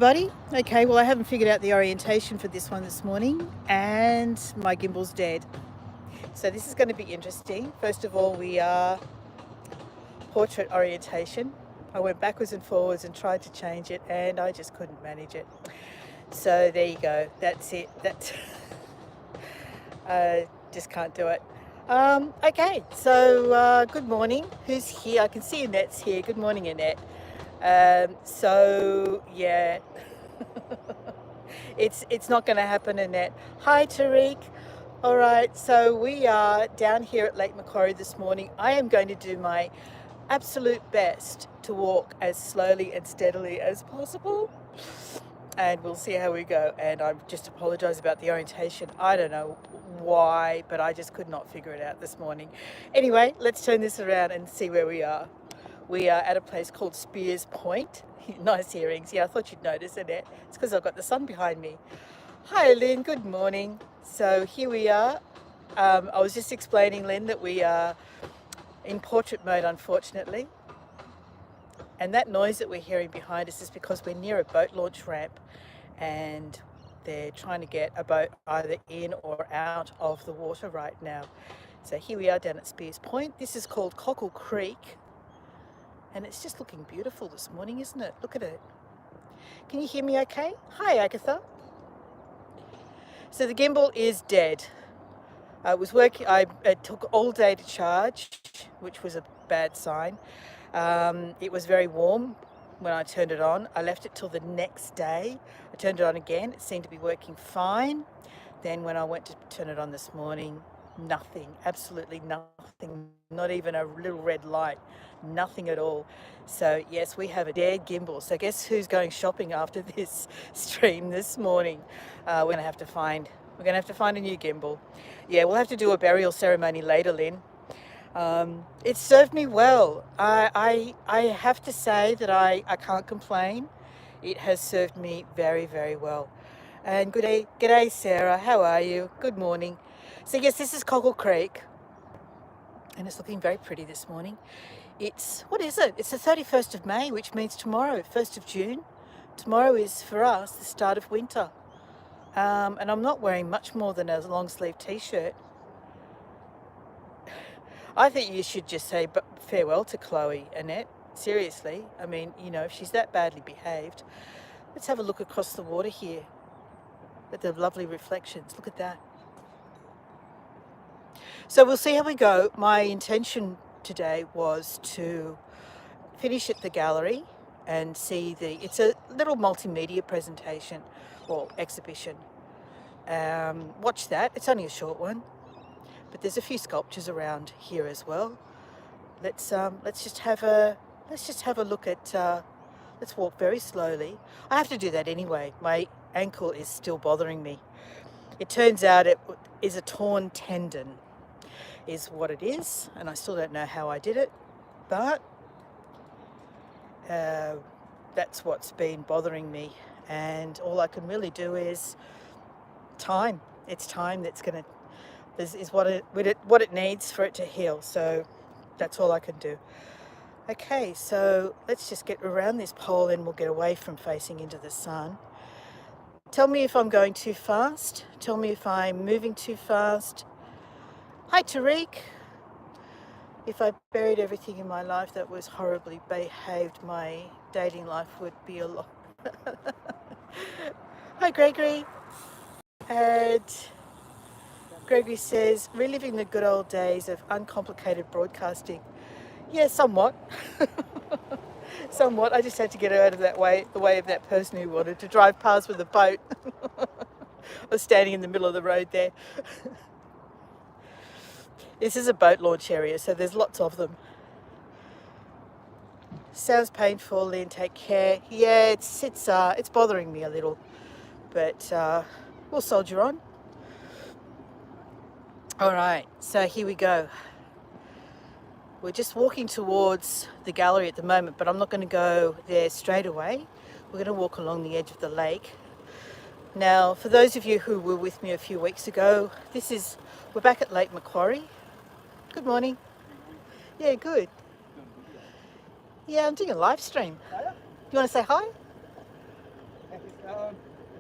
Buddy, okay, well I haven't figured out the orientation for this one this morning and my gimbal's dead. So this is going to be interesting. First of all, we are portrait orientation. I went backwards and forwards and tried to change it and I just couldn't manage it. So there you go, that's it. I just can't do it. Okay, so good morning. Who's here? I can see Annette's here. Good morning, Annette. So yeah, it's not going to happen, Annette. Hi, Tariq. All right, so we are down here at Lake Macquarie this morning. I am going to do my absolute best to walk as slowly and steadily as possible, and we'll see how we go. And I just apologize about the orientation. I don't know why, but I just could not figure it out this morning. Anyway, let's turn this around and see where we are. We are at a place called Spears Point. Nice earrings. Yeah, I thought you'd notice it. It's because I've got the sun behind me. Hi, Lynn. Good morning. So here we are. I was just explaining, Lynn, that we are in portrait mode, unfortunately. And that noise that we're hearing behind us is because we're near a boat launch ramp and they're trying to get a boat either in or out of the water right now. So here we are down at Spears Point. This is called Cockle Creek. And it's just looking beautiful this morning, isn't it? Look at it. Can you hear me okay? Hi, Agatha. So the gimbal is dead. It took all day to charge, which was a bad sign. It was very warm when I turned it on. I left it till the next day. I turned it on again. It seemed to be working fine. Then when I went to turn it on this morning, nothing, absolutely nothing, not even a little red light, nothing at all. So yes, we have a dead gimbal. So guess who's going shopping after this stream this morning? We're gonna have to find a new gimbal. Yeah, we'll have to do a burial ceremony later, Lynn. It served me well. I have to say that I can't complain. It has served me very, very well. And g'day Sarah, how are you? Good morning. So yes, this is Cockle Creek and it's looking very pretty this morning. What is it? It's the 31st of May, which means tomorrow, 1st of June. Tomorrow is for us the start of winter. And I'm not wearing much more than a long sleeve t-shirt. I think you should just say farewell to Chloe, Annette. Seriously, I mean, if she's that badly behaved. Let's have a look across the water here at the lovely reflections. Look at that. So we'll see how we go. My intention today was to finish at the gallery and see it's a little multimedia presentation or exhibition. Watch that. It's only a short one, but there's a few sculptures around here as well. Let's just have a look at. Let's walk very slowly. I have to do that anyway. My ankle is still bothering me. It turns out it is a torn tendon, is what it is, and I still don't know how I did it, but that's what's been bothering me, and all I can really do is time. It's time that's gonna is what it needs for it to heal. So that's all I can do. Okay, so let's just get around this pole and we'll get away from facing into the sun. Tell me if I'm going too fast. Tell me if I'm moving too fast. Hi, Tariq. If I buried everything in my life that was horribly behaved, my dating life would be a lot. Hi, Gregory. And Gregory says, reliving the good old days of uncomplicated broadcasting. Yeah, somewhat. Somewhat. I just had to get out of the way of that person who wanted to drive past with a boat. I was standing in the middle of the road there. This is a boat launch area, so there's lots of them. Sounds painful, Lynn. Take care. Yeah, it's bothering me a little, but we'll soldier on. All right, so here we go. We're just walking towards the gallery at the moment, but I'm not going to go there straight away. We're going to walk along the edge of the lake. Now, for those of you who were with me a few weeks ago, we're back at Lake Macquarie. Good morning. Yeah, good. Yeah, I'm doing a live stream. You want to say hi?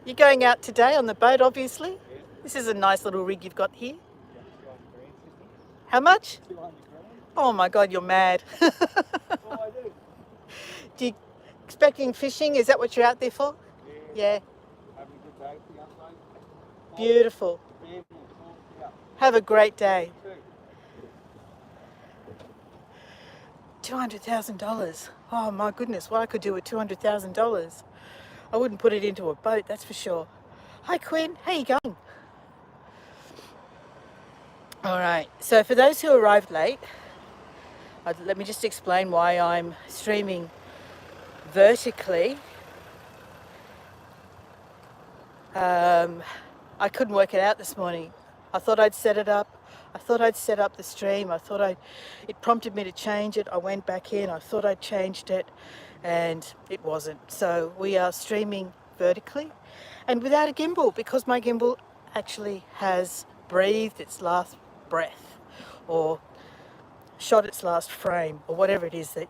You're going out today on the boat, obviously. This is a nice little rig you've got here. How much? Oh my God, you're mad. Do you expecting fishing? Is that what you're out there for? Yeah. Beautiful. Have a great day. $200,000. Oh my goodness, what I could do with $200,000. I wouldn't put it into a boat, that's for sure. Hi Quinn, how you going? All right, so for those who arrived late, let me just explain why I'm streaming vertically. I couldn't work it out this morning. I thought I'd set it up. I thought I'd set up the stream. It prompted me to change it. I went back in. I thought I'd changed it and it wasn't. So we are streaming vertically and without a gimbal because my gimbal actually has breathed its last breath or shot its last frame or whatever it is that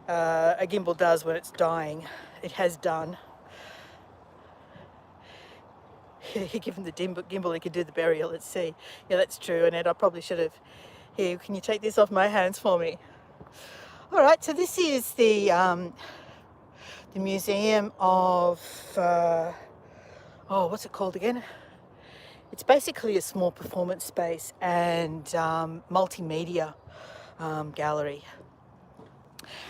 a gimbal does when it's dying. It has done. Given the gimbal, he could do the burial at sea. Yeah, that's true, Annette. I probably should have. Here, can you take this off my hands for me? All right, so this is the museum of what's it called again? It's basically a small performance space and multimedia gallery.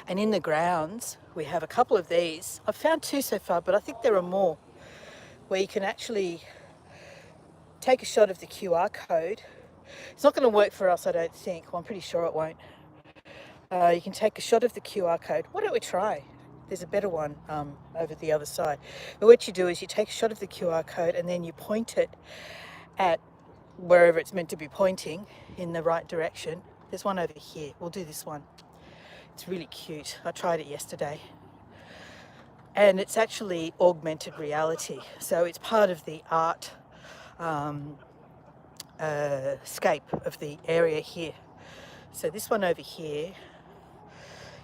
And in the grounds, we have a couple of these. I've found two so far, but I think there are more, where you can actually take a shot of the QR code. It's not going to work for us, I don't think. Well, I'm pretty sure it won't. You can take a shot of the QR code. Why don't we try? There's a better one over the other side. But what you do is you take a shot of the QR code and then you point it at wherever it's meant to be pointing in the right direction. There's one over here. We'll do this one. It's really cute. I tried it yesterday. And it's actually augmented reality. So it's part of the art scape of the area here. So this one over here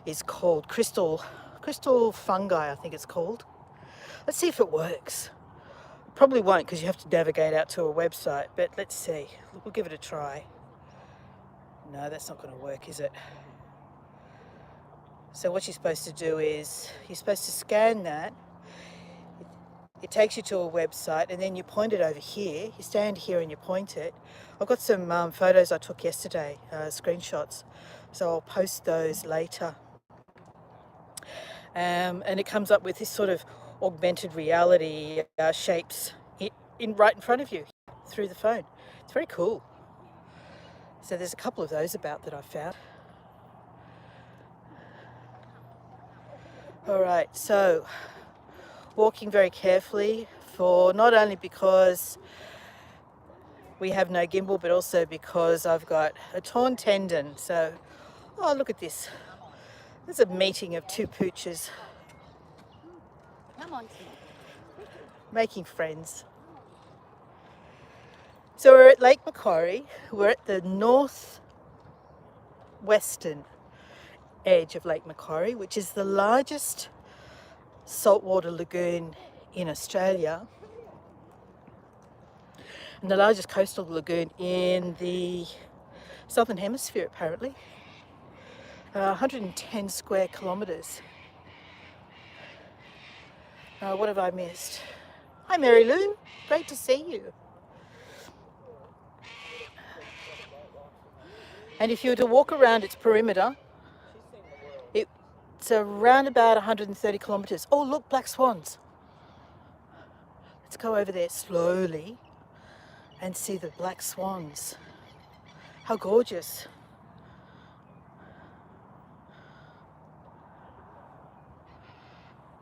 is called crystal fungi, I think it's called. Let's see if it works. Probably won't because you have to navigate out to a website, but let's see. We'll give it a try. No, that's not going to work, is it? So what you're supposed to do is you're supposed to scan that. It takes you to a website and then you point it over here. You stand here and you point it. I've got some photos I took yesterday, screenshots, so I'll post those later. And it comes up with this sort of augmented reality shapes right in front of you through the phone. It's very cool. So there's a couple of those about that I found. All right, so walking very carefully for not only because we have no gimbal, but also because I've got a torn tendon. So, oh, look at this. There's a meeting of two pooches. Come on. Making friends. So we're at Lake Macquarie. We're at the northwestern edge of Lake Macquarie, which is the largest saltwater lagoon in Australia and the largest coastal lagoon in the southern hemisphere, apparently. 110 square kilometres. What have I missed? Hi Mary Lou, great to see you. And if you were to walk around its perimeter, it's around about 130 kilometres. Oh look, black swans. Let's go over there slowly and see the black swans. How gorgeous.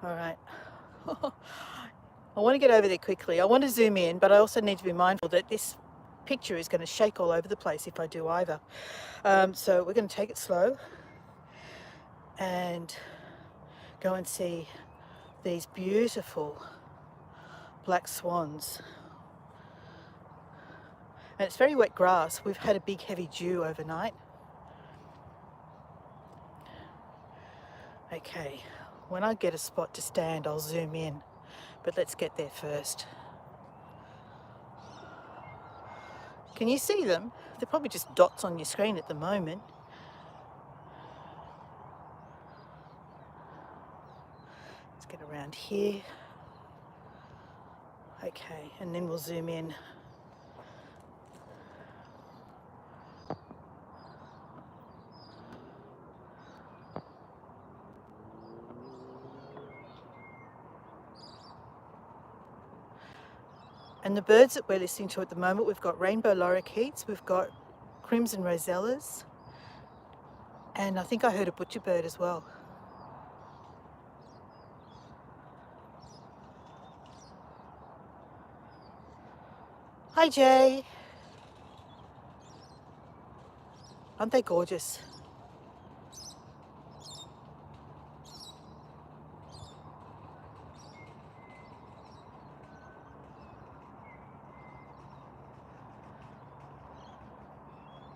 All right. I want to get over there quickly. I want to zoom in, but I also need to be mindful that this picture is going to shake all over the place if I do either. So we're going to take it slow and go and see these beautiful black swans. And it's very wet grass. We've had a big heavy dew overnight. Okay, When I get a spot to stand, I'll zoom in, but let's get there first. Can you see them? They're probably just dots on your screen at the moment. Let's get around here. Okay, and then we'll zoom in. And the birds that we're listening to at the moment, we've got rainbow lorikeets, we've got crimson rosellas, and I think I heard a butcherbird as well. Hi Jay. Aren't they gorgeous?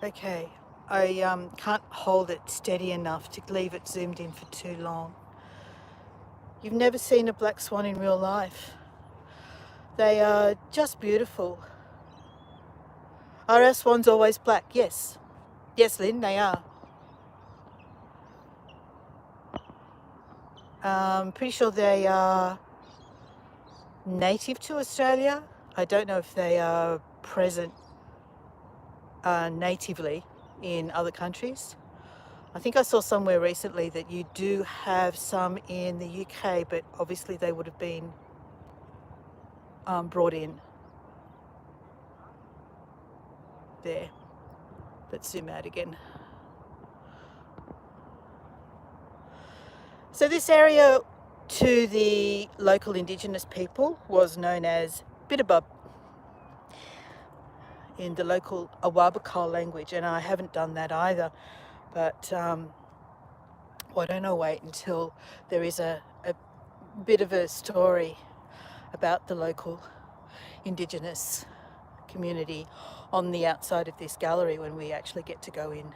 Okay, I can't hold it steady enough to leave it zoomed in for too long. You've never seen a black swan in real life. They are just beautiful. Are our swans always black? Yes. Yes, Lynn, they are. Pretty sure they are native to Australia. I don't know if they are present natively in other countries. I think I saw somewhere recently that you do have some in the UK, but obviously they would have been brought in. There. Let's zoom out again. So this area to the local Indigenous people was known as Bittabub in the local Awabakal language, and I haven't done that either, but why don't I wait until there is a bit of a story about the local Indigenous community on the outside of this gallery when we actually get to go in.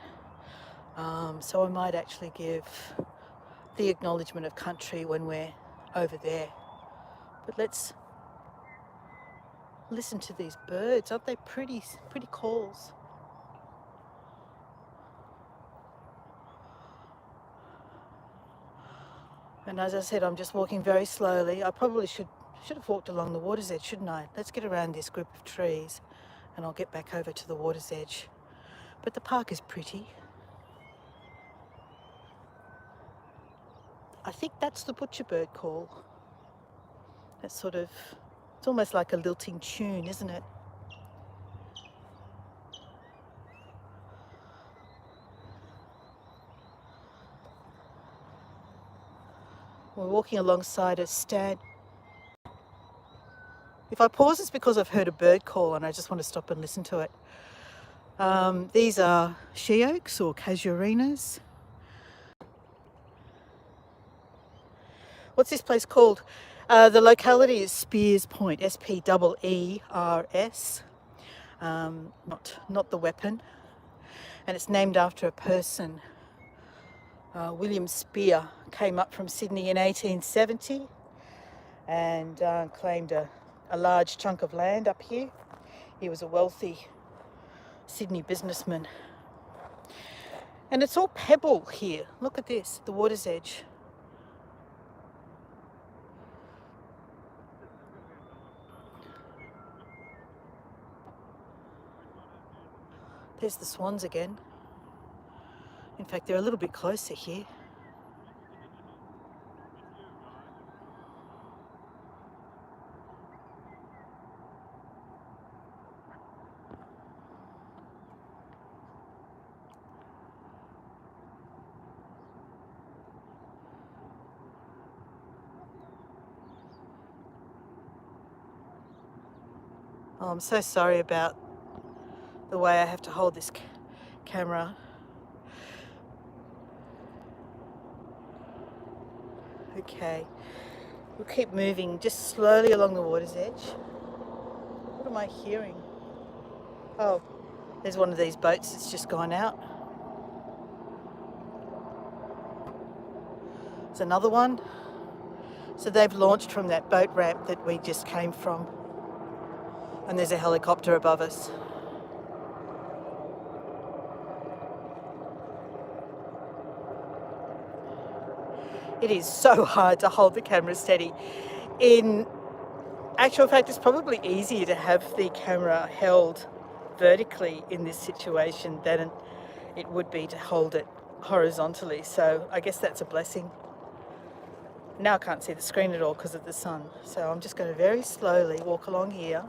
So I might actually give the acknowledgement of country when we're over there. But let's listen to these birds. Aren't they pretty calls? And as I said, I'm just walking very slowly. I probably should have walked along the water's edge, shouldn't I? Let's get around this group of trees and I'll get back over to the water's edge. But the park is pretty. I think that's the butcherbird call. That's sort of, it's almost like a lilting tune, isn't it? We're walking alongside a stand. If I pause, it's because I've heard a bird call and I just want to stop and listen to it. These are she oaks or casuarinas. What's this place called? The locality is Spears Point, Speers, not the weapon. And it's named after a person. William Spear came up from Sydney in 1870 and claimed a large chunk of land up here. He was a wealthy Sydney businessman. And it's all pebble here. Look at this, the water's edge. There's the swans again. In fact, they're a little bit closer here. Oh, I'm so sorry about the way I have to hold this camera. Okay, we'll keep moving just slowly along the water's edge. What am I hearing? Oh, there's one of these boats that's just gone out. There's another one. So they've launched from that boat ramp that we just came from. And there's a helicopter above us. It is so hard to hold the camera steady. In actual fact, it's probably easier to have the camera held vertically in this situation than it would be to hold it horizontally. So I guess that's a blessing. Now I can't see the screen at all because of the sun. So I'm just going to very slowly walk along here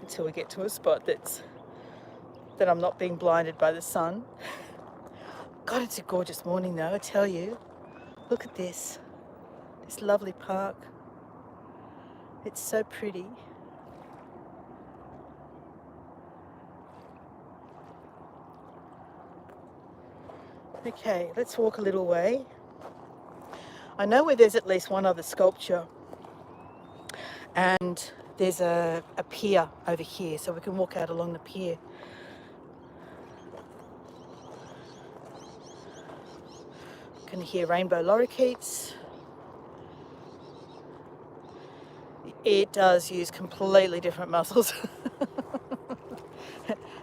until we get to a spot that I'm not being blinded by the sun. God, it's a gorgeous morning though, I tell you. Look at this lovely park. It's so pretty. Okay, let's walk a little way. I know where there's at least one other sculpture, and there's a pier over here, so we can walk out along the pier. You can hear rainbow lorikeets. It does use completely different muscles.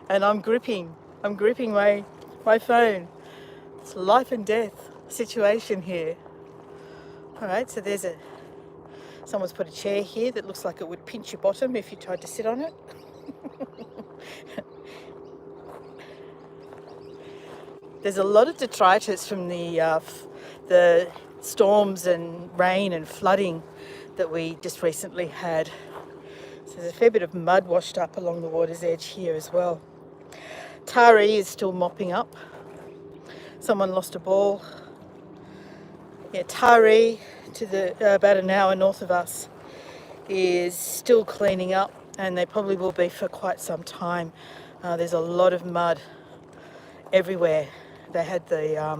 And I'm gripping my phone. It's a life and death situation here. All right, so someone's put a chair here that looks like it would pinch your bottom if you tried to sit on it. There's a lot of detritus from the storms and rain and flooding that we just recently had. So there's a fair bit of mud washed up along the water's edge here as well. Taree is still mopping up. Someone lost a ball. Yeah, Taree, to the about an hour north of us, is still cleaning up, and they probably will be for quite some time. There's a lot of mud everywhere. They had their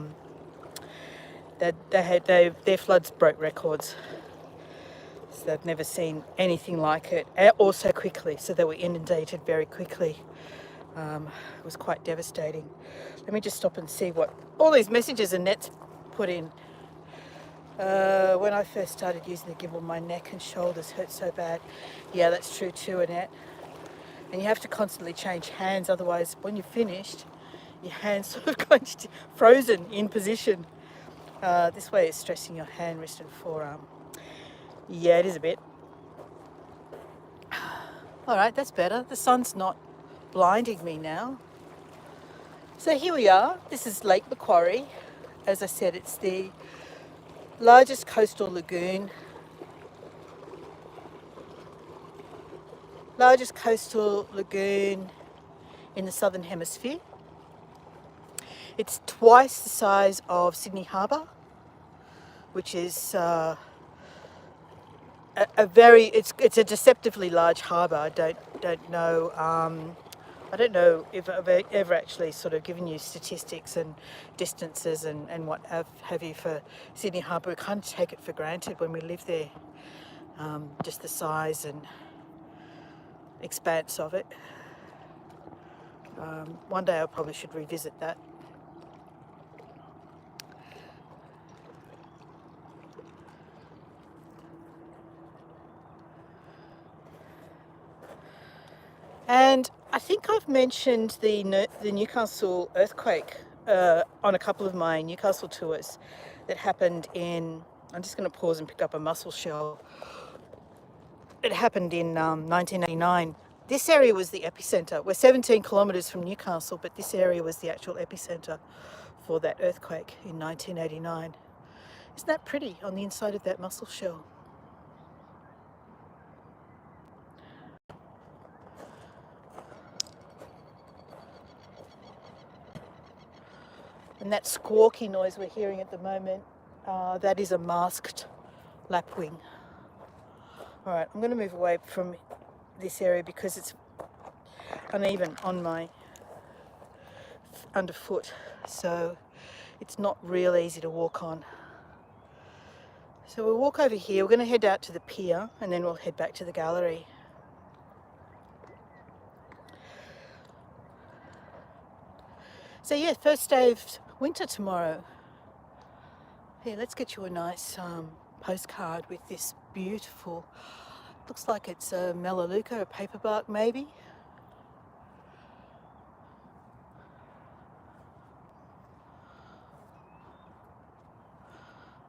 floods broke records. So they've never seen anything like it, or so quickly. So they were inundated very quickly. It was quite devastating. Let me just stop and see what all these messages Annette's put in. When I first started using the gimbal, my neck and shoulders hurt so bad. Yeah, that's true too, Annette. And you have to constantly change hands, otherwise when you're finished, your hand's sort of going to frozen in position. This way is stressing your hand, wrist and forearm. Yeah, it is a bit. All right, that's better. The sun's not blinding me now. So here we are. This is Lake Macquarie. As I said, it's the largest coastal lagoon. Largest coastal lagoon in the southern hemisphere. It's twice the size of Sydney Harbour, which is it's a deceptively large harbour. I don't know. I don't know if I've ever actually sort of given you statistics and distances and what have you for Sydney Harbour. We kind of take it for granted when we live there, just the size and expanse of it. One day I probably should revisit that. And I think I've mentioned the Newcastle earthquake on a couple of my Newcastle tours that happened in, I'm just going to pause and pick up a mussel shell. It happened in 1989. This area was the epicenter. We're 17 kilometres from Newcastle, but this area was the actual epicenter for that earthquake in 1989. Isn't that pretty on the inside of that mussel shell? And that squawky noise we're hearing at the moment, that is a masked lapwing. All right, I'm going to move away from this area because it's uneven on my underfoot, so it's not real easy to walk on. So we'll walk over here. We're going to head out to the pier and then we'll head back to the gallery. So yeah, first day of winter tomorrow. Here, let's get you a nice postcard with this beautiful, looks like it's a melaleuca, a paperbark maybe.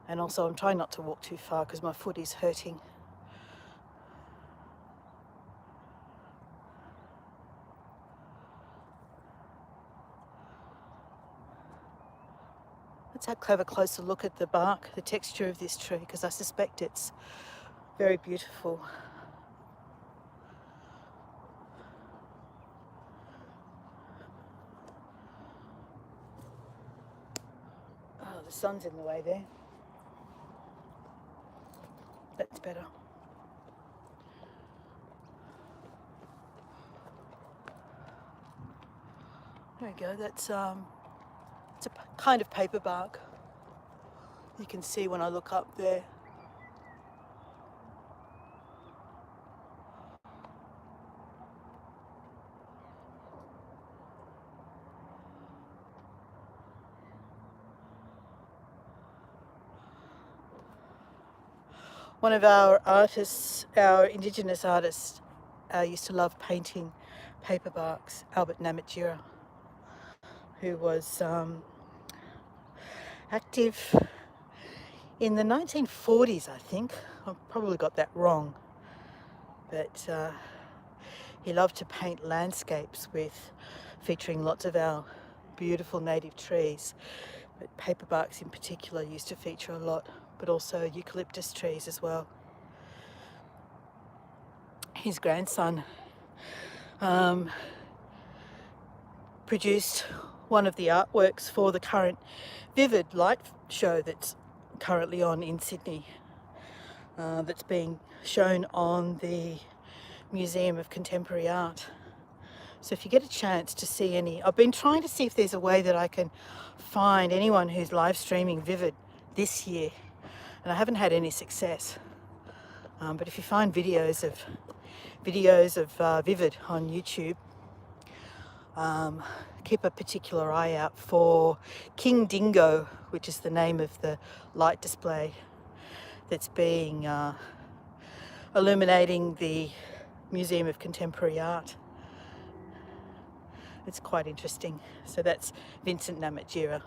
And also I'm trying not to walk too far because my foot is hurting. Let's have a closer look at the bark, the texture of this tree, because I suspect it's very beautiful. Oh, the sun's in the way there. That's better. There we go. That's it's a kind of paper bark. You can see when I look up there. One of our artists, our Indigenous artists, used to love painting paper barks, Albert Namatjira, who was active in the 1940s, I think. I've probably got that wrong, but he loved to paint landscapes featuring lots of our beautiful native trees, but paperbarks in particular used to feature a lot, but also eucalyptus trees as well. His grandson produced one of the artworks for the current Vivid light show that's currently on in Sydney, that's being shown on the Museum of Contemporary Art. So if you get a chance to see any, I've been trying to see if there's a way that I can find anyone who's live streaming Vivid this year, and I haven't had any success. But if you find videos of Vivid on YouTube, keep a particular eye out for King Dingo, which is the name of the light display that's being illuminating the Museum of Contemporary Art. It's quite interesting. So that's Vincent Namatjira,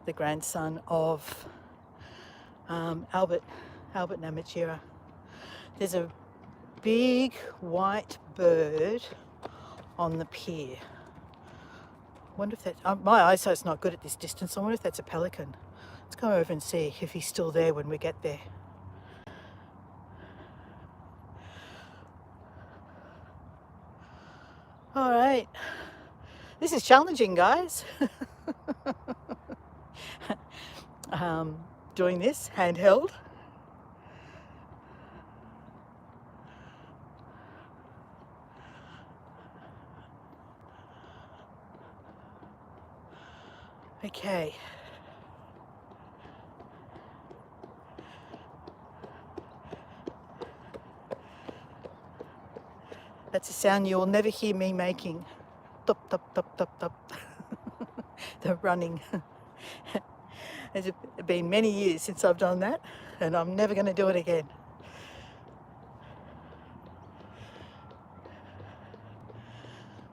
the grandson of Albert Namatjira. There's a big white bird on the pier. I wonder if that, my eyesight's not good at this distance. I wonder if that's a pelican. Let's go over and see if he's still there when we get there. All right, this is challenging, guys. Doing this handheld. Okay. That's a sound you'll never hear me making. Tup, tup, tup, tup, tup. The running. It's been many years since I've done that, and I'm never going to do it again.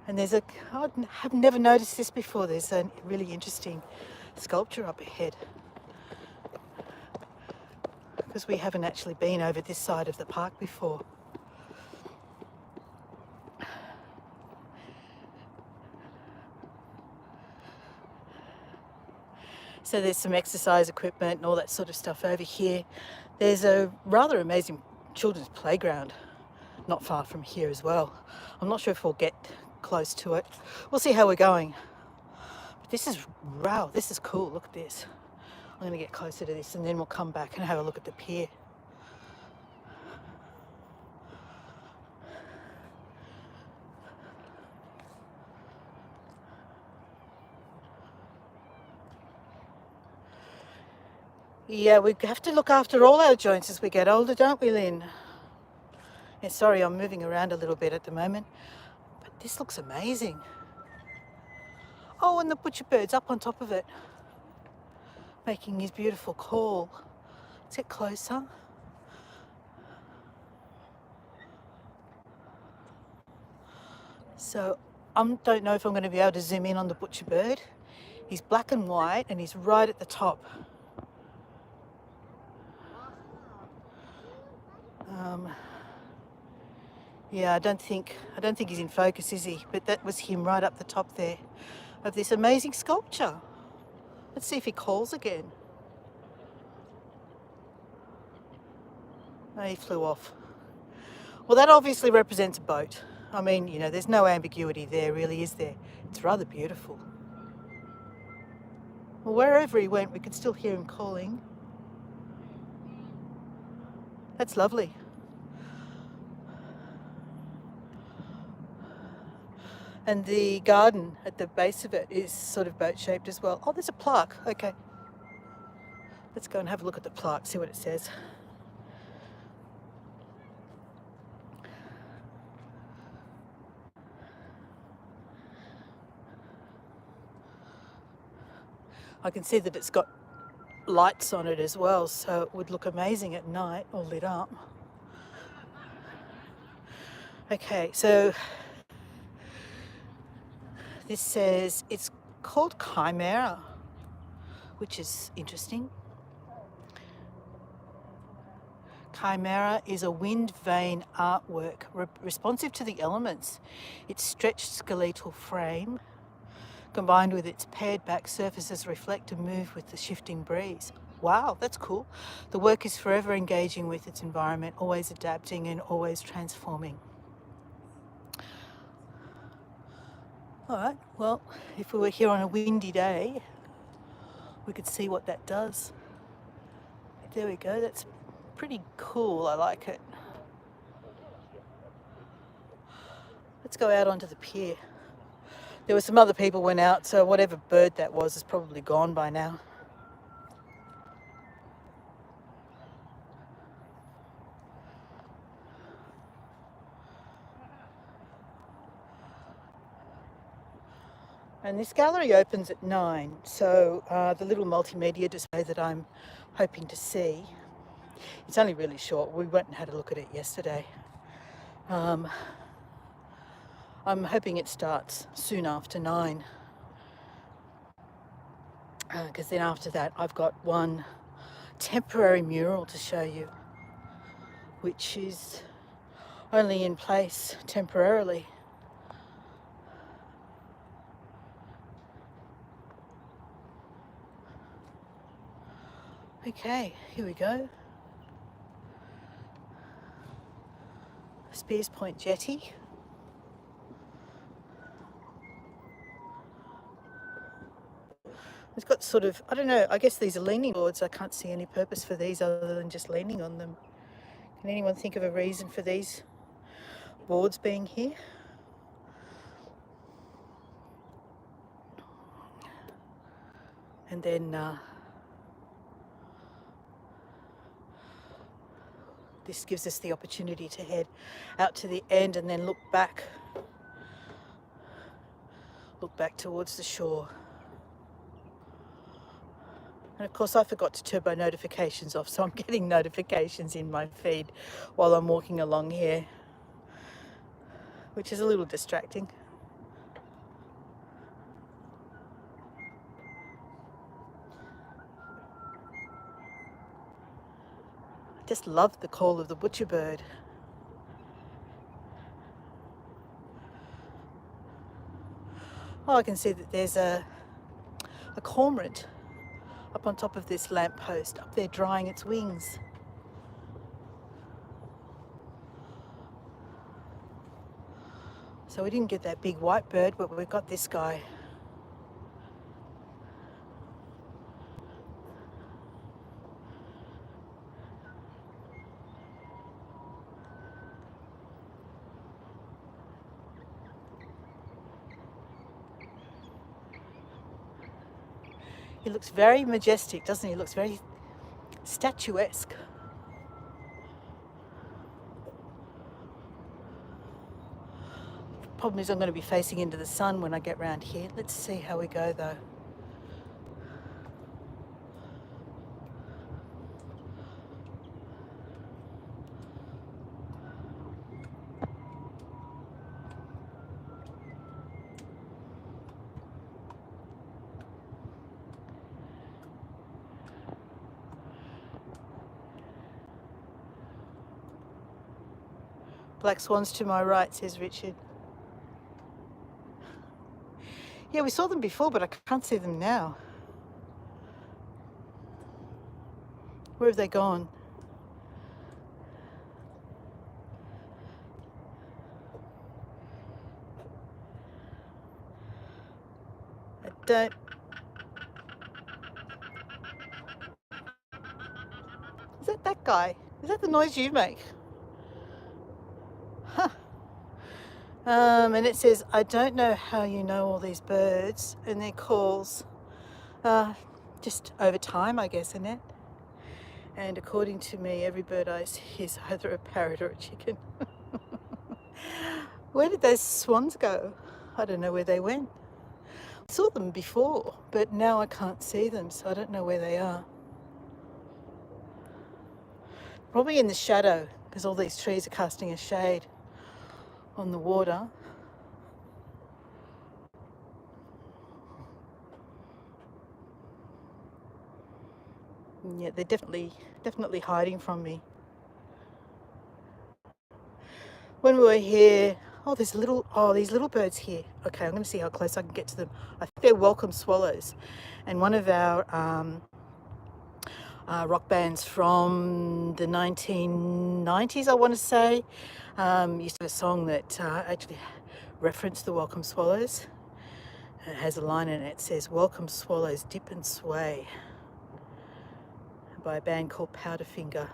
And I have never noticed this before. There's a really interesting sculpture up ahead, because we haven't actually been over this side of the park before. So there's some exercise equipment and all that sort of stuff over here. There's a rather amazing children's playground not far from here as well. I'm not sure if we'll get close to it. We'll see how we're going. But this is, wow, this is cool. Look at this. I'm going to get closer to this and then we'll come back and have a look at the pier. Yeah, we have to look after all our joints as we get older, don't we, Lynn? Yeah, sorry, I'm moving around a little bit at the moment, but this looks amazing. Oh, and the butcher bird's up on top of it, making his beautiful call. Let's get closer. So I don't know if I'm going to be able to zoom in on the butcher bird. He's black and white and he's right at the top. Yeah, I don't think he's in focus, is he? But that was him right up the top there of this amazing sculpture. Let's see if he calls again. No, he flew off. Well, that obviously represents a boat. I mean, you know, there's no ambiguity there, really, is there? It's rather beautiful. Well, wherever he went, we could still hear him calling. That's lovely. And the garden at the base of it is sort of boat-shaped as well. Oh, there's a plaque. Okay. Let's go and have a look at the plaque, see what it says. I can see that it's got lights on it as well, so it would look amazing at night, all lit up. Okay, so this says it's called Chimera, which is interesting. Chimera is a wind vane artwork responsive to the elements. Its stretched skeletal frame, combined with its pared back surfaces, reflect and move with the shifting breeze. Wow, that's cool. The work is forever engaging with its environment, always adapting and always transforming. All right, well, if we were here on a windy day, we could see what that does. There we go, that's pretty cool, I like it. Let's go out onto the pier. There were some other people went out, so whatever bird that was is probably gone by now. And this gallery opens at 9, so the little multimedia display that I'm hoping to see, it's only really short. We went and had a look at it yesterday. I'm hoping it starts soon after 9, because then after that I've got one temporary mural to show you, which is only in place temporarily. Okay, here we go. Spears Point Jetty. It's got sort of, I don't know, I guess these are leaning boards. I can't see any purpose for these other than just leaning on them. Can anyone think of a reason for these boards being here? And then this gives us the opportunity to head out to the end and then look back towards the shore. And of course I forgot to turn my notifications off, so I'm getting notifications in my feed while I'm walking along here, which is a little distracting. I just love the call of the butcher bird. Oh, I can see that there's a cormorant up on top of this lamppost, up there drying its wings. So we didn't get that big white bird, but we've got this guy. He looks very majestic, doesn't he? He looks very statuesque. Problem is I'm going to be facing into the sun when I get round here. Let's see how we go though. Black swans to my right, says Richard. Yeah, we saw them before, but I can't see them now. Where have they gone? I don't... Is that guy? Is that the noise you make? Huh. And it says, I don't know how you know all these birds and their calls. Just over time, I guess, isn't it? And according to me, every bird I see is either a parrot or a chicken. Where did those swans go? I don't know where they went. I saw them before, but now I can't see them, so I don't know where they are. Probably in the shadow, because all these trees are casting a shade on the water. And yeah, they're definitely hiding from me. When we were here, these little birds here. Okay, I'm going to see how close I can get to them. I think they're welcome swallows, and one of our rock bands from the 1990s, I want to say, used to have a song that actually referenced the welcome swallows. It has a line in it. It says, "Welcome swallows dip and sway," by a band called Powderfinger.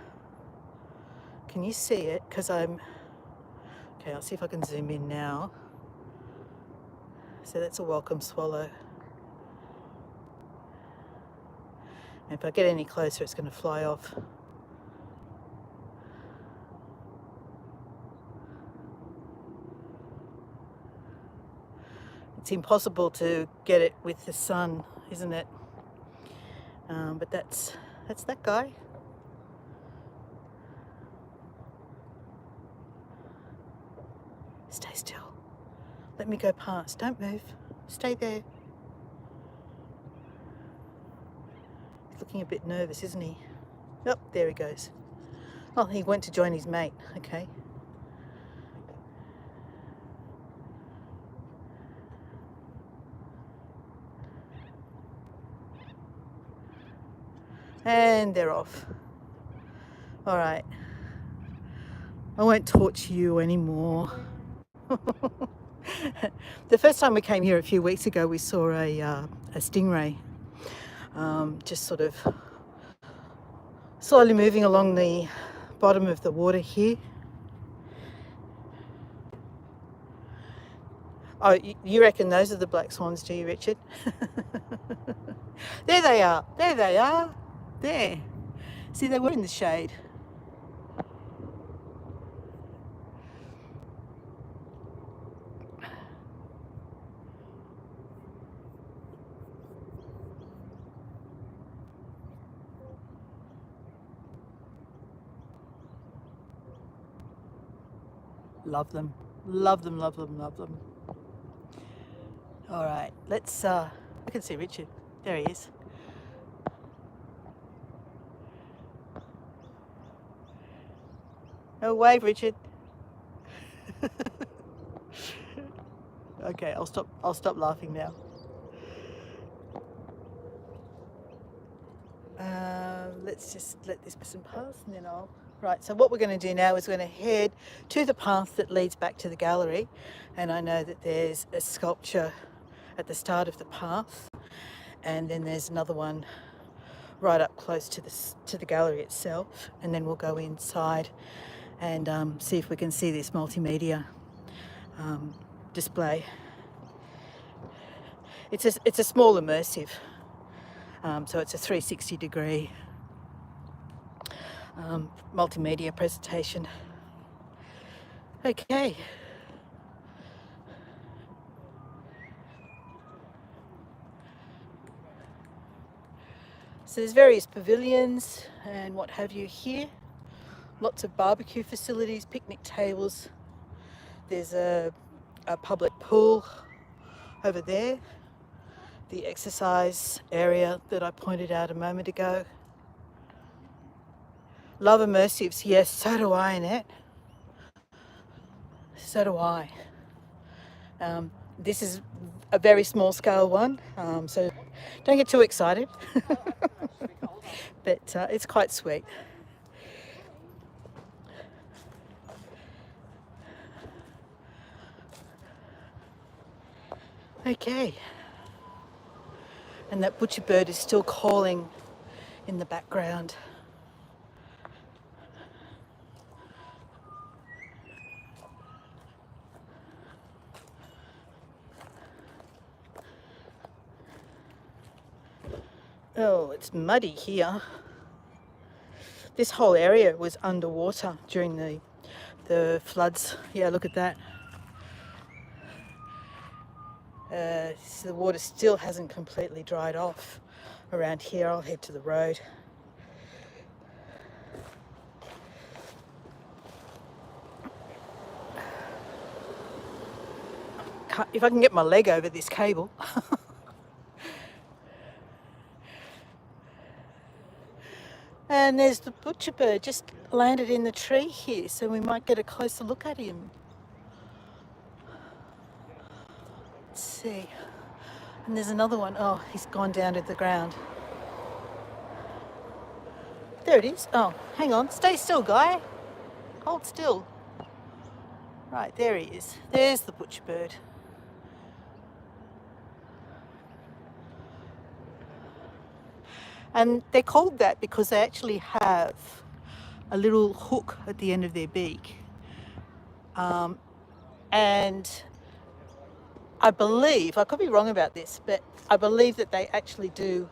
Can you see it? Because okay, I'll see if I can zoom in now. So that's a welcome swallow. And if I get any closer, it's going to fly off. It's impossible to get it with the sun, isn't it? But that's that guy. Stay still. Let me go past. Don't move. Stay there. He's looking a bit nervous, isn't he? Oh, there he goes. Oh, he went to join his mate. Okay. And they're off. All right. I won't torture you anymore. The first time we came here a few weeks ago, we saw a stingray just sort of slowly moving along the bottom of the water here. Oh, you reckon those are the black swans, do you, Richard? There they are. There they are. There. See, they were in the shade. Love them. Love them, love them, love them. All right, let's, I can see Richard. There he is. Oh, wave, Richard. Okay, I'll stop laughing now. Let's just let this person pass and then I'll... Right, so what we're going to do now is we're going to head to the path that leads back to the gallery, and I know that there's a sculpture at the start of the path, and then there's another one right up close to the gallery itself, and then we'll go inside and see if we can see this multimedia display. It's a small immersive, so it's a 360 degree multimedia presentation. Okay. So there's various pavilions and what have you here. Lots of barbecue facilities, picnic tables. There's a public pool over there. The exercise area that I pointed out a moment ago. Love immersives, yes, so do I, Annette. So do I. This is a very small scale one, so don't get too excited. But it's quite sweet. Okay. And that butcher bird is still calling in the background. Oh, it's muddy here. This whole area was underwater during the floods. Yeah, look at that. So the water still hasn't completely dried off around here. I'll head to the road. If I can get my leg over this cable. And there's the butcher bird just landed in the tree here, so we might get a closer look at him. Let's see. And there's another one. Oh, he's gone down to the ground. There it is. Oh, hang on. Stay still, guy. Hold still. Right, there he is. There's the butcher bird. And they're called that because they actually have a little hook at the end of their beak. And I believe, I could be wrong about this, but I believe that they actually do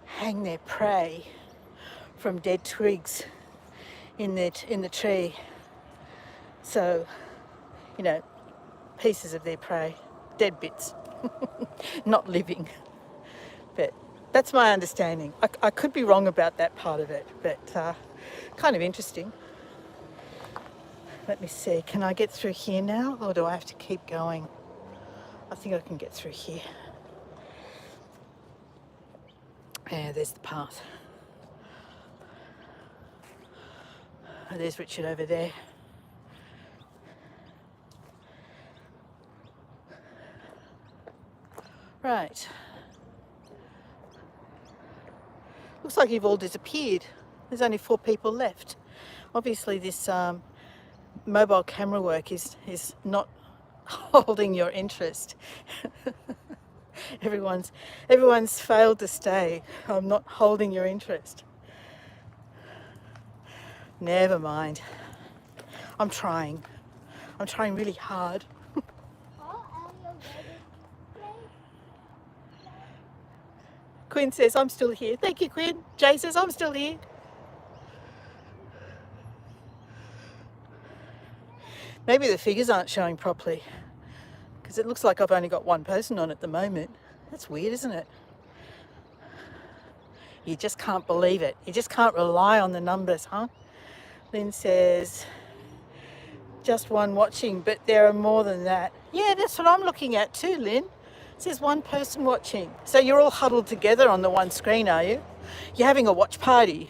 hang their prey from dead twigs in the tree. So, you know, pieces of their prey, dead bits, not living. But that's my understanding. I could be wrong about that part of it, but kind of interesting. Let me see, can I get through here now, or do I have to keep going? I think I can get through here. Yeah, there's the path. Oh, there's Richard over there. Right. Looks like you've all disappeared. There's only 4 people left. Obviously this mobile camera work is not holding your interest. Everyone's failed to stay. I'm not holding your interest. Never mind. I'm trying really hard. Quinn says I'm still here. Thank you, Quinn. Jay says I'm still here. Maybe the figures aren't showing properly because it looks like I've only got 1 person on at the moment. That's weird, isn't it? You just can't believe it. You just can't rely on the numbers, huh? Lynn says, just 1 watching, but there are more than that. Yeah, that's what I'm looking at too, Lynn. It says 1 person watching. So you're all huddled together on the one screen, are you? You're having a watch party.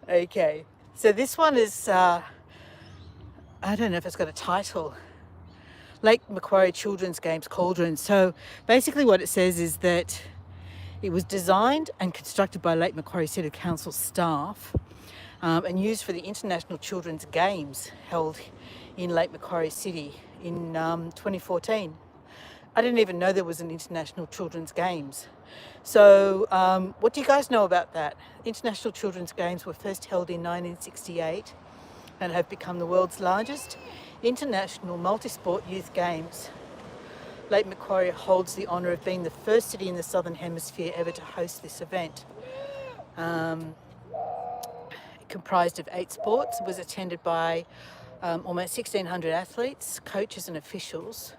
Okay, so this one is, I don't know if it's got a title. Lake Macquarie Children's Games Cauldron. So basically what it says is that it was designed and constructed by Lake Macquarie City Council staff and used for the International Children's Games held in Lake Macquarie City in 2014. I didn't even know there was an International Children's Games. So what do you guys know about that? International Children's Games were first held in 1968 and have become the world's largest international multi-sport youth games. Lake Macquarie holds the honour of being the first city in the Southern Hemisphere ever to host this event. It comprised of 8 sports. It was attended by almost 1,600 athletes, coaches and officials,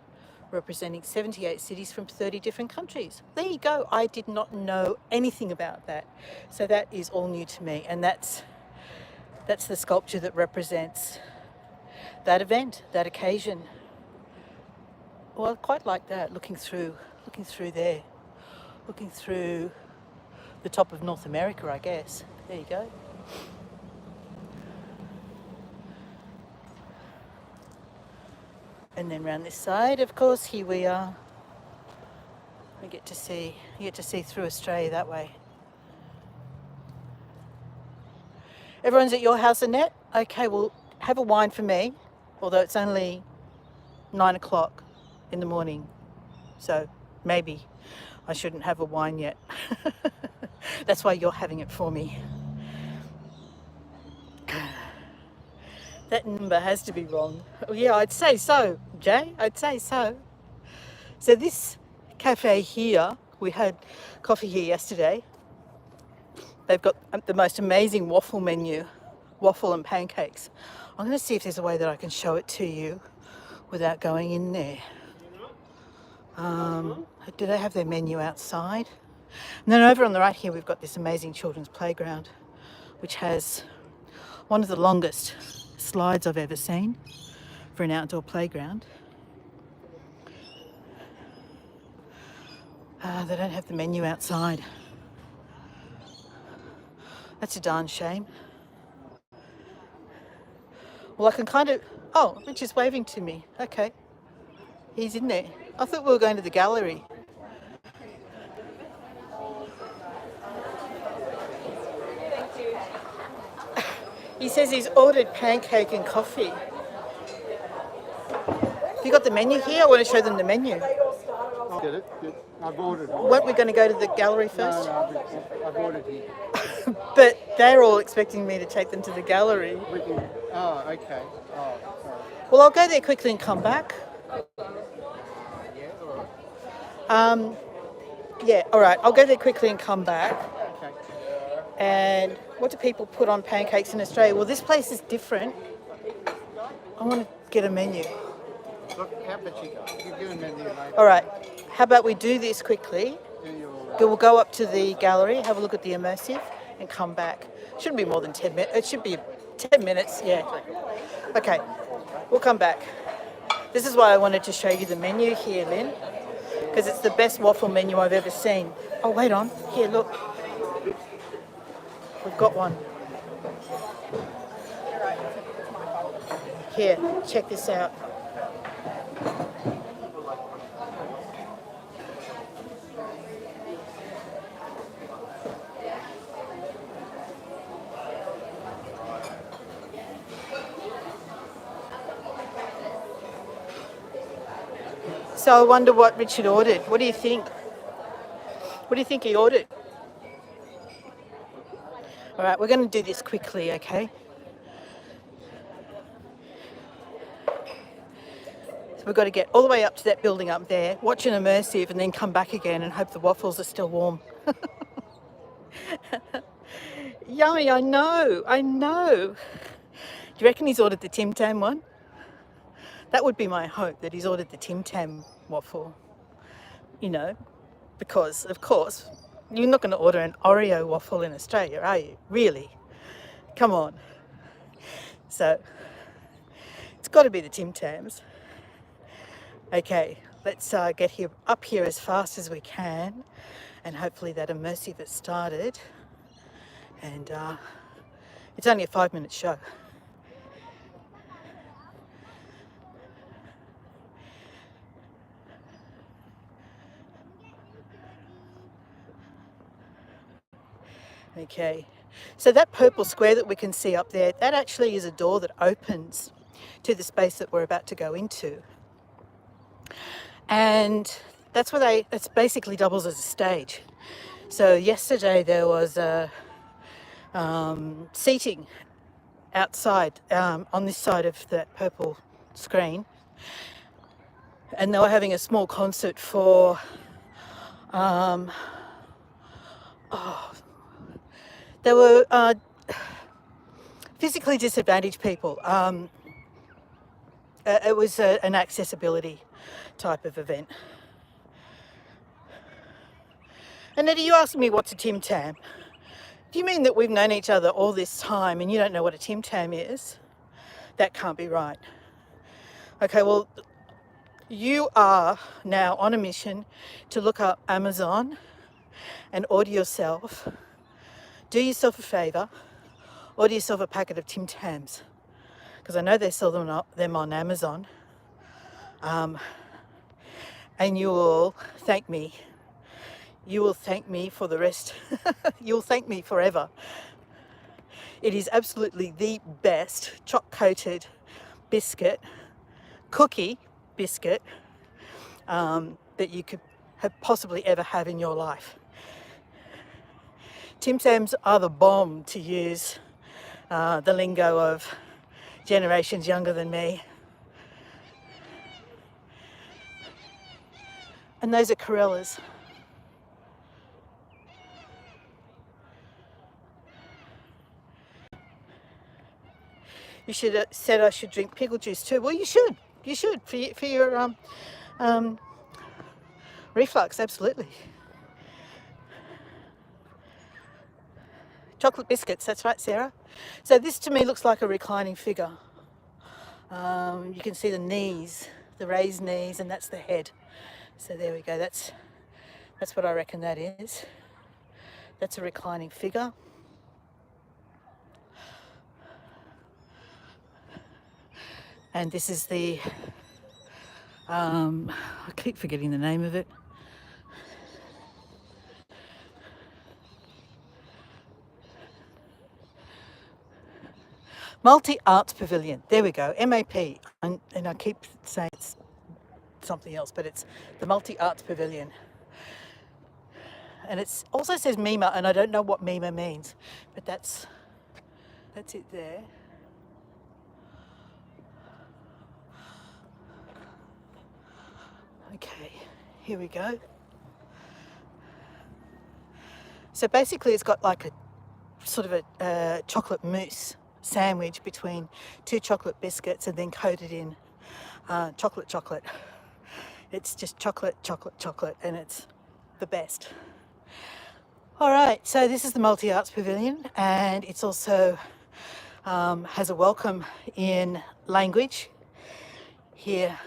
representing 78 cities from 30 different countries. There you go. I did not know anything about that. So that is all new to me. And that's the sculpture that represents that event, that occasion. Well, I quite like that, looking through there, looking through the top of North America, I guess. There you go. And then round this side, of course, here we are. You get to see through Australia that way. Everyone's at your house, Annette? Okay, well, have a wine for me, although it's only 9 o'clock in the morning. So maybe I shouldn't have a wine yet. That's why you're having it for me. That number has to be wrong. Oh, yeah, I'd say so, Jay. I'd say so. So this cafe here, we had coffee here yesterday. They've got the most amazing waffle menu, waffle and pancakes. I'm going to see if there's a way that I can show it to you without going in there. Do they have their menu outside? And then over on the right here, we've got this amazing children's playground, which has one of the longest slides I've ever seen for an outdoor playground. They don't have the menu outside. That's a darn shame. Well, I can kind of... Oh, Rich is waving to me. Okay. He's in there. I thought we were going to the gallery. He says he's ordered pancake and coffee. Have you got the menu here? I want to show them the menu. I'll get it. Good. I've ordered. Weren't we going to go to the gallery first? No, I've ordered here. But they're all expecting me to take them to the gallery. We can, oh, okay. Oh, sorry. Well, I'll go there quickly and come back. Yeah, all right. Yeah, all right. I'll go there quickly and come back. Okay. And what do people put on pancakes in Australia? Well, this place is different. I want to get a menu. Look, how about you're doing menu later. All right. How about we do this quickly? Do your, We'll go up to the gallery, have a look at the immersive, and come back. Shouldn't be more than 10 minutes. It should be 10 minutes, yeah. Okay, we'll come back. This is why I wanted to show you the menu here, Lynn, because it's the best waffle menu I've ever seen. Oh, wait on. Here, look. We've got one. Here, check this out. So I wonder what Richard ordered. What do you think? What do you think he ordered? All right, we're going to do this quickly, okay? So we've got to get all the way up to that building up there, watch an immersive, and then come back again and hope the waffles are still warm. Yummy, I know, I know. Do you reckon he's ordered the Tim Tam one? That would be my hope, that he's ordered the Tim Tam waffle. You know, because, of course, you're not going to order an Oreo waffle in Australia, are you? Really? Come on. So, it's got to be the Tim Tams. Okay, let's get up here as fast as we can, and hopefully that immersive has started. And it's only a 5-minute show. Okay, so that purple square that we can see up there, that actually is a door that opens to the space that we're about to go into. And that's basically doubles as a stage. So yesterday there was seating outside on this side of that purple screen. And they were having a small concert for they were physically disadvantaged people. It was an accessibility type of event. Annette, you asking me what's a Tim Tam? Do you mean that we've known each other all this time and you don't know what a Tim Tam is? That can't be right. Okay, well, you are now on a mission to look up Amazon and order yourself, do yourself a favour, order yourself a packet of Tim Tams, because I know they sell them on Amazon. And you will thank me. You will thank me for the rest. You'll thank me forever. It is absolutely the best choc-coated biscuit, cookie biscuit, that you could have possibly ever have in your life. Tim Tams are the bomb, to use the lingo of generations younger than me. And those are Corellas. You should have said I should drink pickle juice too. Well, you should. You should for your reflux, absolutely. Chocolate biscuits, that's right, Sarah. So this to me looks like a reclining figure. You can see the knees, the raised knees, and that's the head. So there we go. That's what I reckon that is. That's a reclining figure. And this is the, I keep forgetting the name of it. Multi-Arts Pavilion. There we go, MAP. And I keep saying it's something else, but it's the Multi-Arts Pavilion. And it also says Mima, and I don't know what Mima means, but that's it there. Okay, here we go. So basically it's got like a sort of a chocolate mousse sandwich between two chocolate biscuits and then coated in chocolate. It's just chocolate, and it's the best. All right, so this is the Multi-Arts Pavilion, and it's also has a welcome in language. Here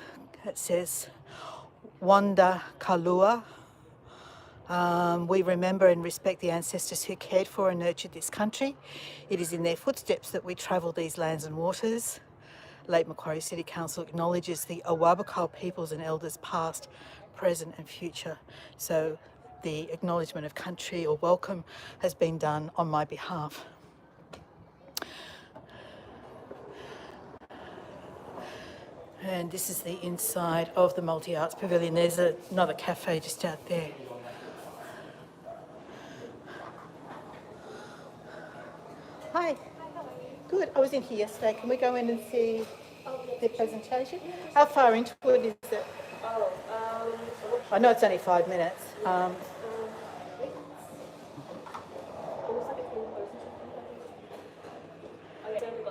it says Wanda Kalua. We remember and respect the ancestors who cared for and nurtured this country. It is in their footsteps that we travel these lands and waters. Lake Macquarie City Council acknowledges the Awabakal peoples and elders past, present and future. So the acknowledgement of country or welcome has been done on my behalf. And this is the inside of the Multi-Arts Pavilion. There's another cafe just out there. Hi. Good. I was in here yesterday. Can we go in and see the presentation? How far into it is it? I know it's only 5 minutes. We've got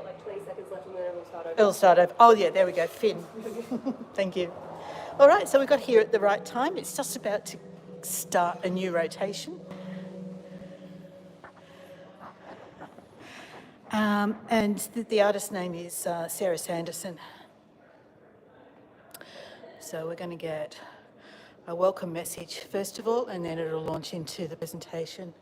like 20 seconds left and then it'll start over. It'll start over. Oh yeah, there we go. Finn. Thank you. All right, so we got here at the right time. It's just about to start a new rotation. And the artist's name is Sarah Sanderson. So we're going to get a welcome message first of all, and then it'll launch into the presentation.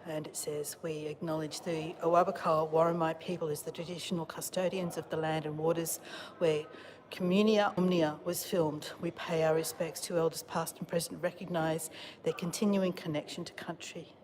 And it says, we acknowledge the Awabakal Warramai people as the traditional custodians of the land and waters where Communia Omnia was filmed. We pay our respects to elders past and present, recognise their continuing connection to country.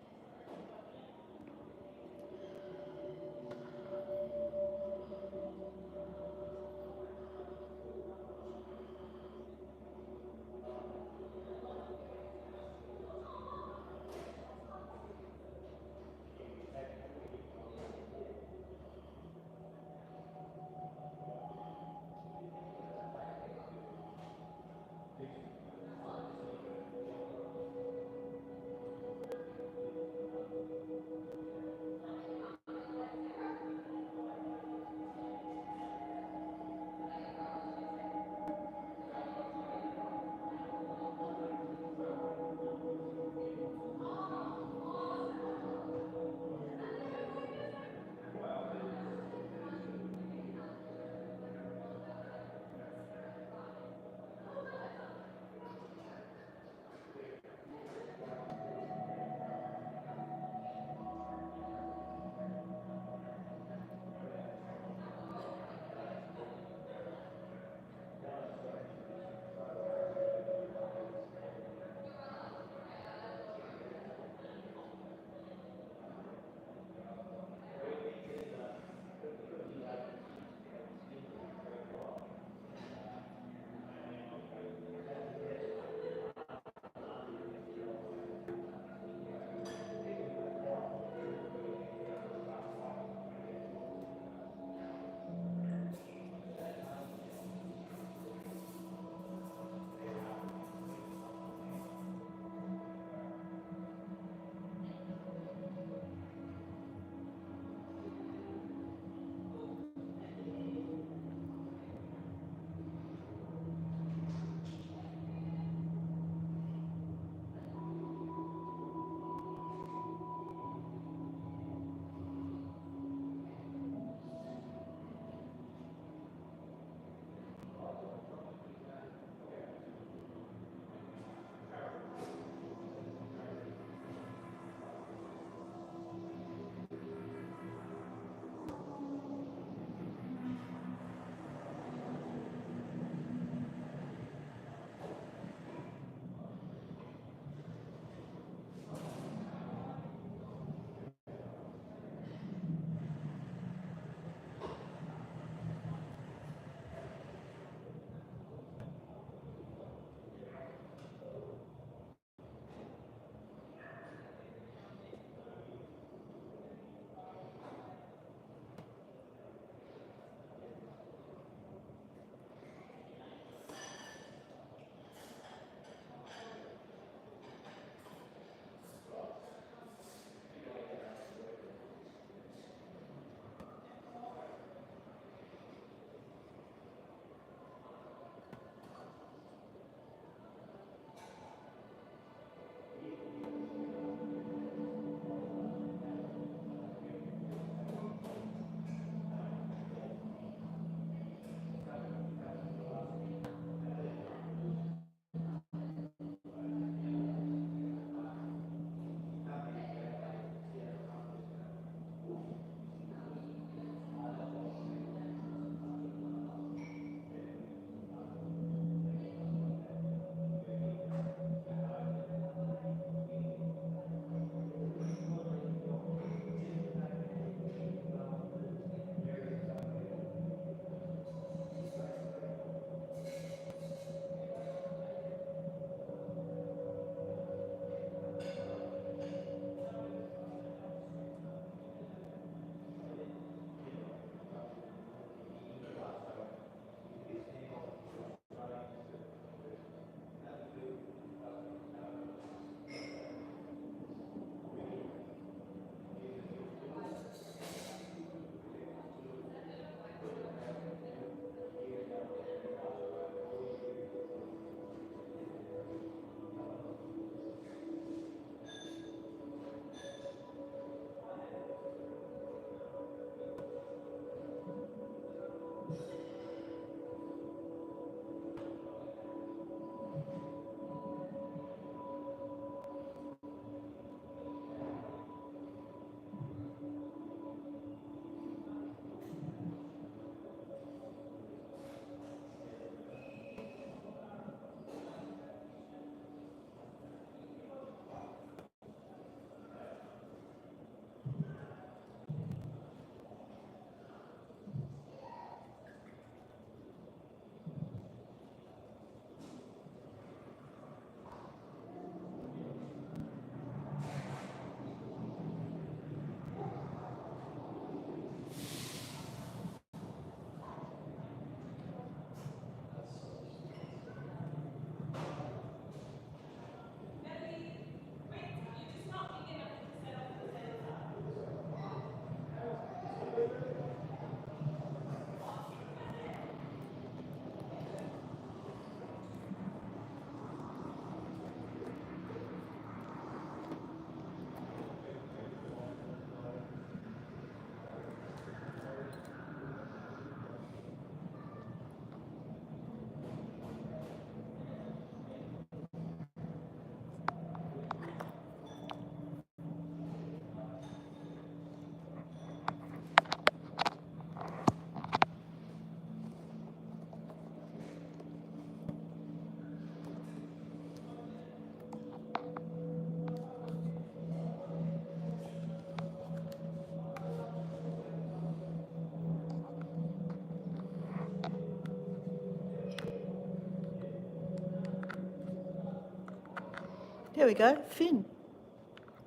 There we go.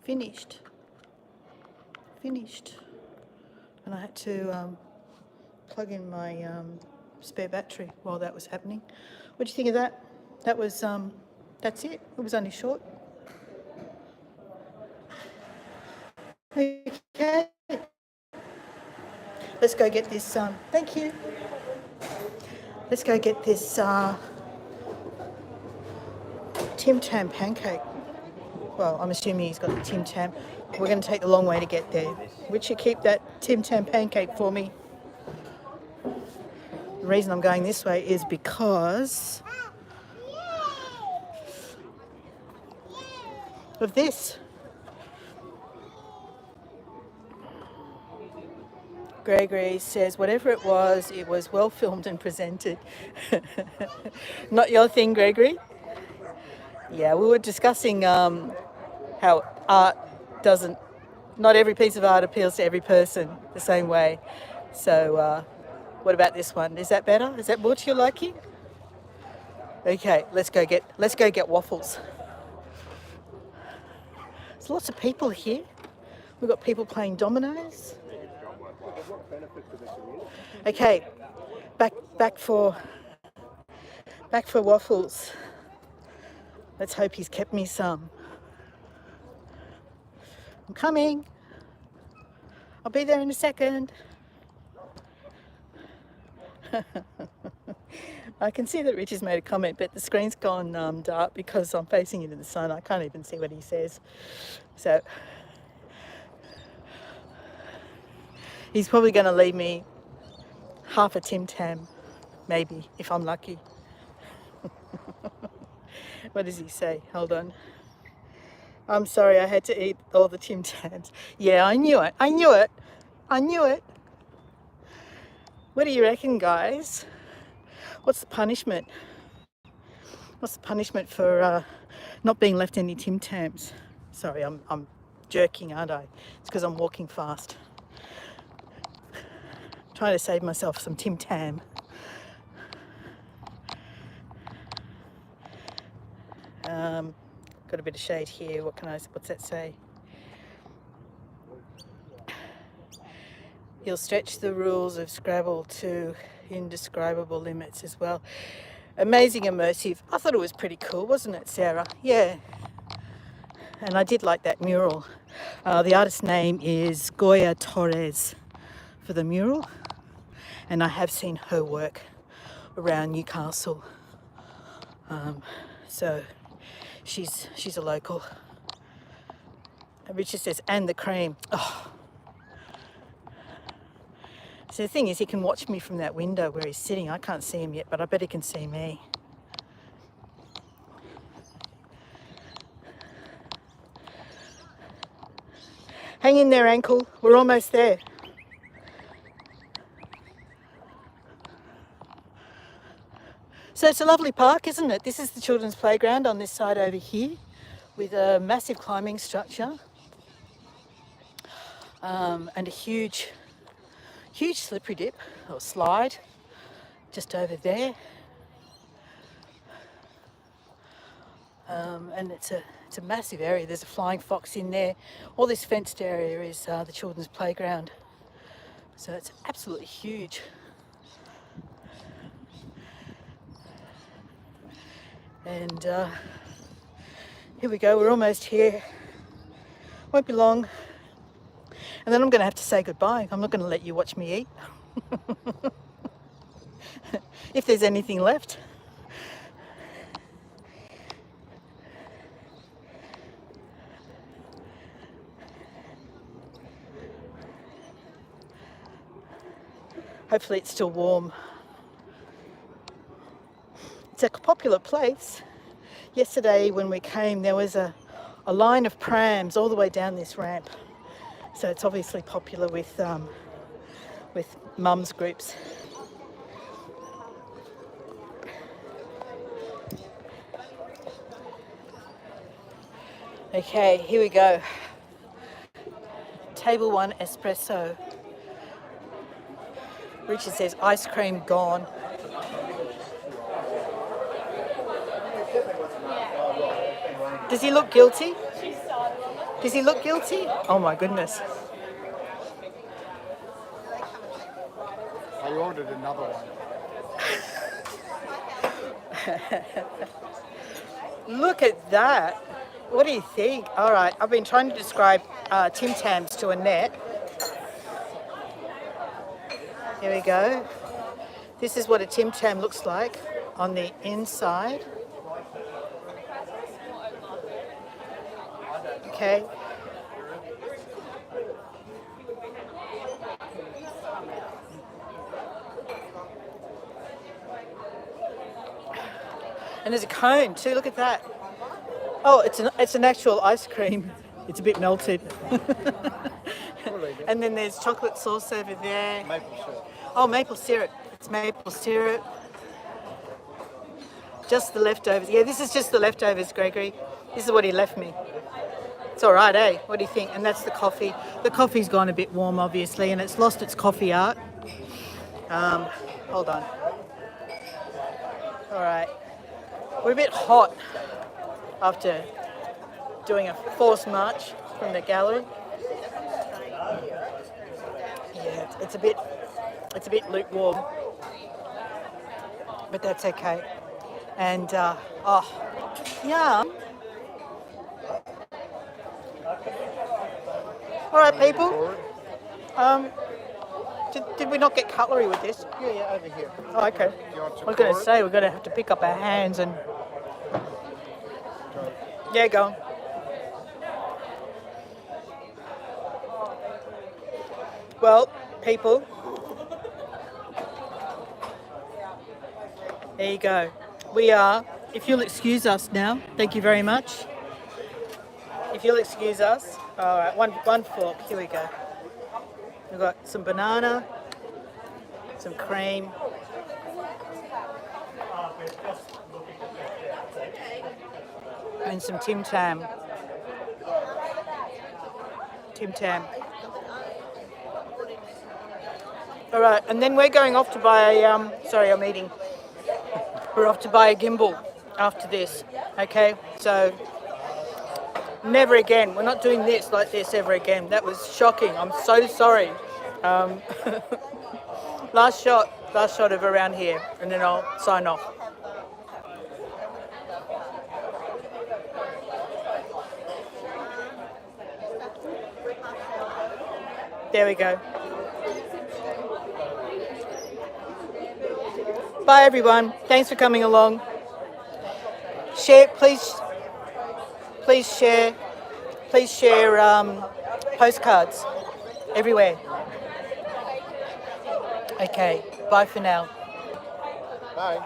Finished. And I had to plug in my spare battery while that was happening. What do you think of that? That was that's it. It was only short. Okay. Let's go get this. Thank you. Let's go get this Tim Tam pancake. Well, I'm assuming he's got the Tim Tam. We're going to take the long way to get there. Would you keep that Tim Tam pancake for me? The reason I'm going this way is because of this. Gregory says, whatever it was well filmed and presented. Not your thing, Gregory? Yeah, we were discussing how art doesn't, not every piece of art appeals to every person the same way. So what about this one? Is that better? Is that more to your liking? Okay, let's go get waffles. There's lots of people here. We've got people playing dominoes. Okay, back for waffles. Let's hope he's kept me some. I'm coming. I'll be there in a second. I can see that Rich has made a comment, but the screen's gone dark because I'm facing it in the sun. I can't even see what he says. So he's probably going to leave me half a Tim Tam, maybe, if I'm lucky. What does he say? Hold on. I'm sorry, I had to eat all the Tim Tams. Yeah, I knew it. What do you reckon, guys? What's the punishment? What's the punishment for not being left any Tim Tams? Sorry, I'm jerking, aren't I? It's because I'm walking fast. Trying to save myself some Tim Tam. Got a bit of shade here. What's that say? He'll stretch the rules of Scrabble to indescribable limits as well. Amazing immersive. I thought it was pretty cool, wasn't it, Sarah? Yeah. And I did like that mural. The artist's name is Goya Torres for the mural. And I have seen her work around Newcastle. So she's a local. And Richard says, and the cream. Oh. So the thing is, he can watch me from that window where he's sitting. I can't see him yet, but I bet he can see me. Hang in there, ankle. We're almost there. So it's a lovely park, isn't it? This is the children's playground on this side over here with a massive climbing structure and a huge slippery dip or slide just over there. And it's a massive area. There's a flying fox in there. All this fenced area is the children's playground. So it's absolutely huge. And here we go, we're almost here. Won't be long. And then I'm going to have to say goodbye. I'm not going to let you watch me eat. If there's anything left. Hopefully it's still warm. It's a popular place. Yesterday when we came, there was a line of prams all the way down this ramp. So it's obviously popular with mums groups. Okay, here we go. Table 1 espresso. Richard says ice cream gone. Does he look guilty? Does he look guilty? Oh my goodness. I ordered another one. Look at that. What do you think? All right, I've been trying to describe Tim Tams to Annette. Here we go. This is what a Tim Tam looks like on the inside. Okay. And there's a cone too, look at that. Oh, it's an actual ice cream. It's a bit melted. And then there's chocolate sauce over there. Maple syrup. Oh, maple syrup. It's maple syrup. Just the leftovers. Yeah, this is just the leftovers, Gregory. This is what he left me. It's all right, eh? What do you think? And that's the coffee. The coffee's gone a bit warm, obviously, and it's lost its coffee art. Hold on. All right. We're a bit hot after doing a forced march from the gallery. Yeah, it's a bit lukewarm, but that's okay. And oh, yeah. All right, people. Did we not get cutlery with this? Yeah, over here. Oh, okay. You want I some was going to cord? say we're going to have to pick up our hands and yeah, go on. Well, people, there you go. We are, if you'll excuse us now, thank you very much. If you'll excuse us, all right, one fork, here we go. We've got some banana, some cream, and some Tim Tam. Tim Tam. All right, and then we're going off to buy, sorry, I'm eating. We're off to buy a gimbal after this, okay? So, never again. We're not doing this like this ever again. That was shocking. I'm so sorry. Last shot of around here, and then I'll sign off. There we go. Bye everyone. Thanks for coming along. Share, please share postcards everywhere. Okay, bye for now. Bye.